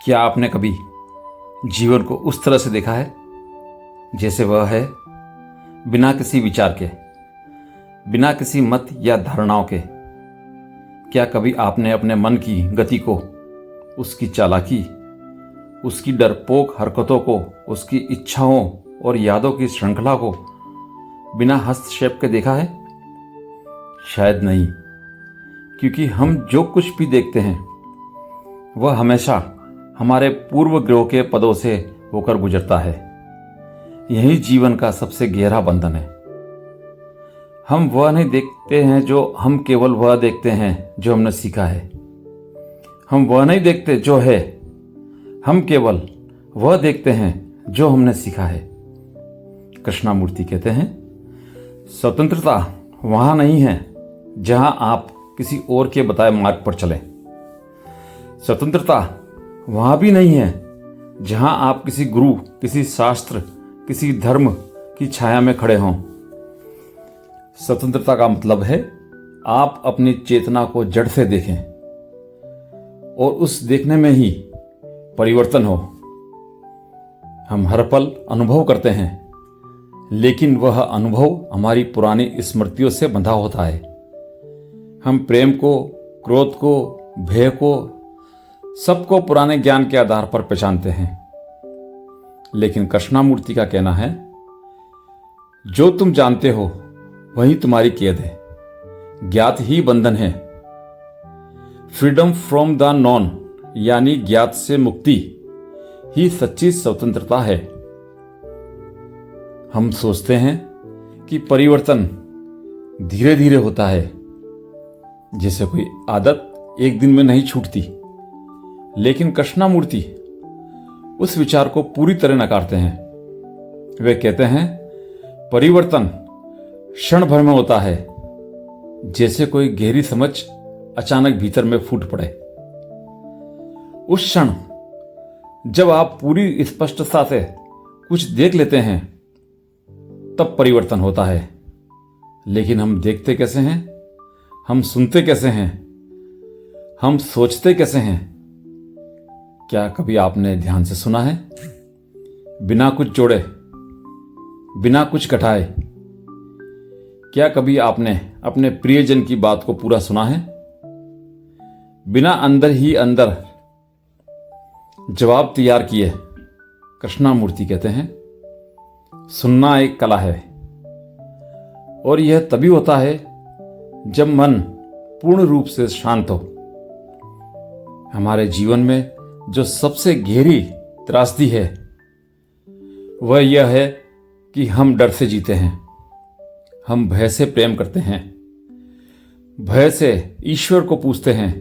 क्या आपने कभी जीवन को उस तरह से देखा है जैसे वह है, बिना किसी विचार के, बिना किसी मत या धारणाओं के? क्या कभी आपने अपने मन की गति को, उसकी चालाकी, उसकी डरपोक हरकतों को, उसकी इच्छाओं और यादों की श्रृंखला को बिना हस्तक्षेप के देखा है? शायद नहीं, क्योंकि हम जो कुछ भी देखते हैं वह हमेशा हमारे पूर्व ग्रह के पदों से होकर गुजरता है। यही जीवन का सबसे गहरा बंधन है। हम वह नहीं देखते हैं जो हम केवल वह देखते हैं जो हमने सीखा है। हम वह नहीं देखते जो है, हम केवल वह देखते हैं जो हमने सीखा है। कृष्णमूर्ति कहते हैं, स्वतंत्रता वहां नहीं है जहां आप किसी और के बताए मार्ग पर चलें। स्वतंत्रता वहां भी नहीं है जहां आप किसी गुरु, किसी शास्त्र, किसी धर्म की छाया में खड़े हों। स्वतंत्रता का मतलब है आप अपनी चेतना को जड़ से देखें और उस देखने में ही परिवर्तन हो। हम हर पल अनुभव करते हैं, लेकिन वह अनुभव हमारी पुरानी स्मृतियों से बंधा होता है। हम प्रेम को, क्रोध को, भय को, सबको पुराने ज्ञान के आधार पर पहचानते हैं। लेकिन कृष्णमूर्ति का कहना है, जो तुम जानते हो वही तुम्हारी कैद है। ज्ञात ही बंधन है। फ्रीडम फ्रॉम द नॉन, यानी ज्ञात से मुक्ति ही सच्ची स्वतंत्रता है। हम सोचते हैं कि परिवर्तन धीरे धीरे होता है, जैसे कोई आदत एक दिन में नहीं छूटती। लेकिन कृष्णमूर्ति उस विचार को पूरी तरह नकारते हैं। वे कहते हैं, परिवर्तन क्षण भर में होता है, जैसे कोई गहरी समझ अचानक भीतर में फूट पड़े। उस क्षण जब आप पूरी स्पष्टता से कुछ देख लेते हैं, तब परिवर्तन होता है। लेकिन हम देखते कैसे हैं? हम सुनते कैसे हैं? हम सोचते कैसे हैं? क्या कभी आपने ध्यान से सुना है? बिना कुछ जोड़े, बिना कुछ घटाए? क्या कभी आपने अपने प्रियजन की बात को पूरा सुना है? बिना अंदर ही अंदर जवाब तैयार किए? कृष्णमूर्ति कहते हैं, सुनना एक कला है, और यह तभी होता है जब मन पूर्ण रूप से शांत हो। हमारे जीवन में जो सबसे गहरी त्रासदी है वह यह है कि हम डर से जीते हैं। हम भय से प्रेम करते हैं, भय से ईश्वर को पूछते हैं,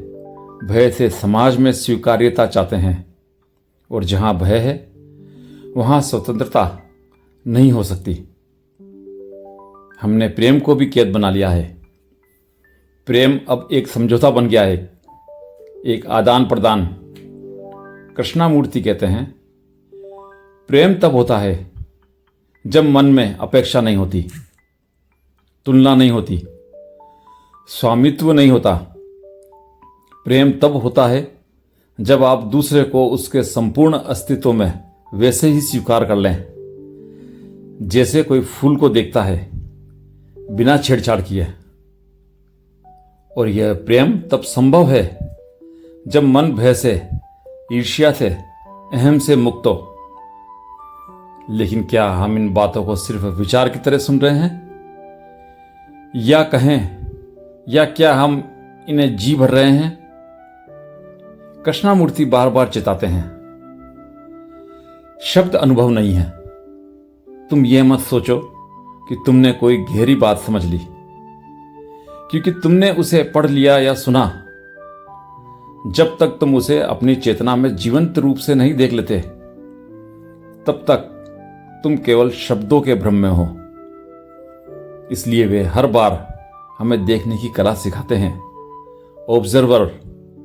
भय से समाज में स्वीकार्यता चाहते हैं। और जहां भय है वहां स्वतंत्रता नहीं हो सकती। हमने प्रेम को भी कैद बना लिया है। प्रेम अब एक समझौता बन गया है, एक आदान प्रदान। कृष्णमूर्ति कहते हैं, प्रेम तब होता है जब मन में अपेक्षा नहीं होती, तुलना नहीं होती, स्वामित्व नहीं होता। प्रेम तब होता है जब आप दूसरे को उसके संपूर्ण अस्तित्व में वैसे ही स्वीकार कर लें जैसे कोई फूल को देखता है, बिना छेड़छाड़ किए। और यह प्रेम तब संभव है जब मन भय से, ईर्ष्या से, अहम से मुक्त हो। लेकिन क्या हम इन बातों को सिर्फ विचार की तरह सुन रहे हैं, या कहें, या क्या हम इन्हें जी भर रहे हैं? कृष्णमूर्ति बार बार चेताते हैं, शब्द अनुभव नहीं है। तुम यह मत सोचो कि तुमने कोई गहरी बात समझ ली क्योंकि तुमने उसे पढ़ लिया या सुना। जब तक तुम उसे अपनी चेतना में जीवंत रूप से नहीं देख लेते, तब तक तुम केवल शब्दों के भ्रम में हो। इसलिए वे हर बार हमें देखने की कला सिखाते हैं। ऑब्जर्वर,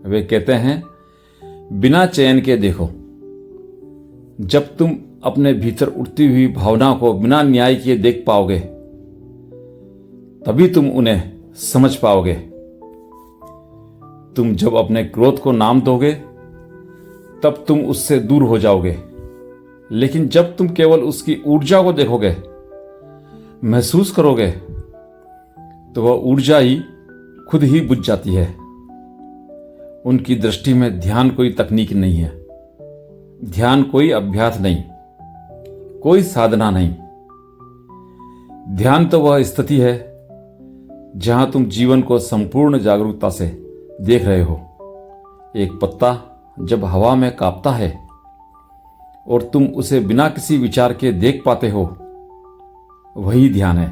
वे कहते हैं, बिना चयन के देखो। जब तुम अपने भीतर उठती हुई भावना को बिना न्याय किए देख पाओगे, तभी तुम उन्हें समझ पाओगे। तुम जब अपने क्रोध को नाम दोगे, तब तुम उससे दूर हो जाओगे। लेकिन जब तुम केवल उसकी ऊर्जा को देखोगे, महसूस करोगे, तो वह ऊर्जा ही खुद ही बुझ जाती है। उनकी दृष्टि में ध्यान कोई तकनीक नहीं है, ध्यान कोई अभ्यास नहीं, कोई साधना नहीं। ध्यान तो वह स्थिति है जहां तुम जीवन को संपूर्ण जागरूकता से देख रहे हो। एक पत्ता जब हवा में कांपता है और तुम उसे बिना किसी विचार के देख पाते हो, वही ध्यान है।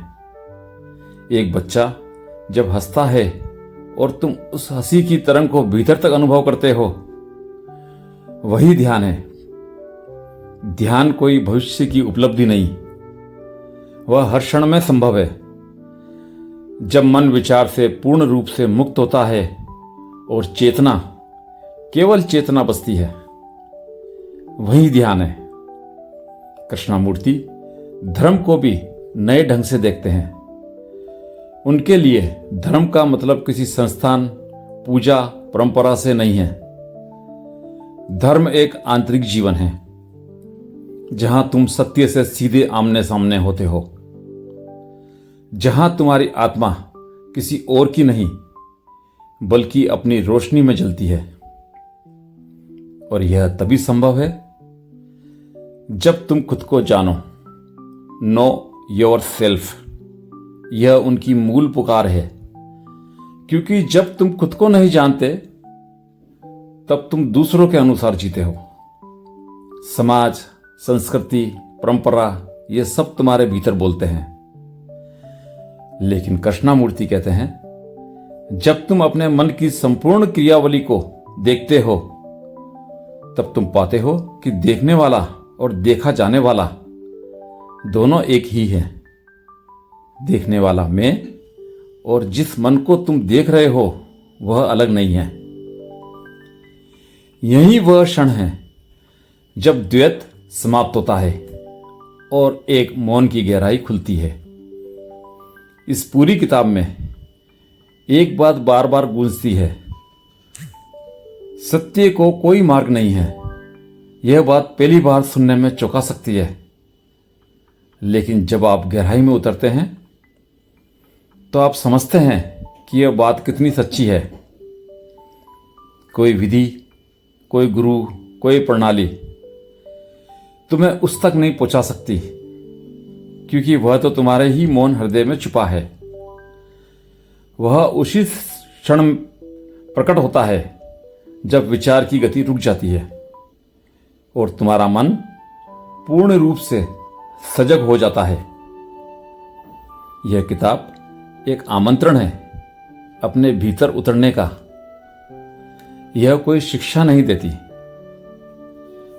एक बच्चा जब हंसता है और तुम उस हंसी की तरंग को भीतर तक अनुभव करते हो, वही ध्यान है। ध्यान कोई भविष्य की उपलब्धि नहीं, वह हर क्षण में संभव है। जब मन विचार से पूर्ण रूप से मुक्त होता है और चेतना, केवल चेतना बसती है, वही ध्यान है। कृष्णमूर्ति धर्म को भी नए ढंग से देखते हैं। उनके लिए धर्म का मतलब किसी संस्थान, पूजा, परंपरा से नहीं है। धर्म एक आंतरिक जीवन है जहां तुम सत्य से सीधे आमने सामने होते हो, जहां तुम्हारी आत्मा किसी और की नहीं बल्कि अपनी रोशनी में जलती है। और यह तभी संभव है जब तुम खुद को जानो। नो योर सेल्फ, यह उनकी मूल पुकार है। क्योंकि जब तुम खुद को नहीं जानते, तब तुम दूसरों के अनुसार जीते हो। समाज, संस्कृति, परंपरा, ये सब तुम्हारे भीतर बोलते हैं। लेकिन कृष्णमूर्ति कहते हैं, जब तुम अपने मन की संपूर्ण क्रियावली को देखते हो, तब तुम पाते हो कि देखने वाला और देखा जाने वाला दोनों एक ही है। देखने वाला मैं, और जिस मन को तुम देख रहे हो वह अलग नहीं है। यही वह क्षण है जब द्वैत समाप्त होता है और एक मौन की गहराई खुलती है। इस पूरी किताब में एक बात बार बार गूंजती है, सत्य को कोई मार्ग नहीं है। यह बात पहली बार सुनने में चौंका सकती है, लेकिन जब आप गहराई में उतरते हैं तो आप समझते हैं कि यह बात कितनी सच्ची है। कोई विधि, कोई गुरु, कोई प्रणाली तुम्हें उस तक नहीं पहुंचा सकती, क्योंकि वह तो तुम्हारे ही मौन हृदय में छुपा है। वह उसी क्षण प्रकट होता है जब विचार की गति रुक जाती है और तुम्हारा मन पूर्ण रूप से सजग हो जाता है। यह किताब एक आमंत्रण है अपने भीतर उतरने का। यह कोई शिक्षा नहीं देती,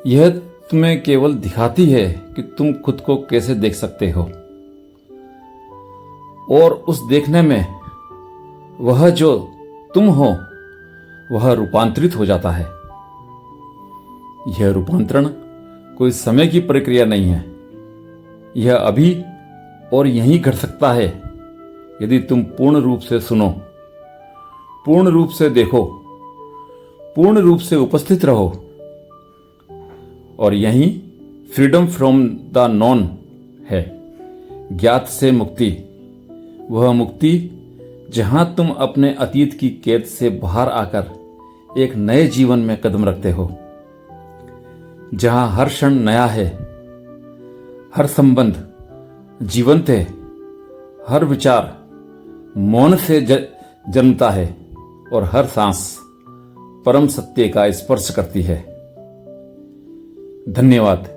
यह तुम्हें केवल दिखाती है कि तुम खुद को कैसे देख सकते हो। और उस देखने में वह जो तुम हो वह रूपांतरित हो जाता है। यह रूपांतरण कोई समय की प्रक्रिया नहीं है, यह अभी और यहीं घट सकता है यदि तुम पूर्ण रूप से सुनो, पूर्ण रूप से देखो, पूर्ण रूप से उपस्थित रहो। और यही फ्रीडम फ्रॉम द नॉन है, ज्ञात से मुक्ति। वह मुक्ति जहां तुम अपने अतीत की कैद से बाहर आकर एक नए जीवन में कदम रखते हो, जहां हर क्षण नया है, हर संबंध जीवंत है, हर विचार मौन से जन्मता है और हर सांस परम सत्य का स्पर्श करती है। धन्यवाद।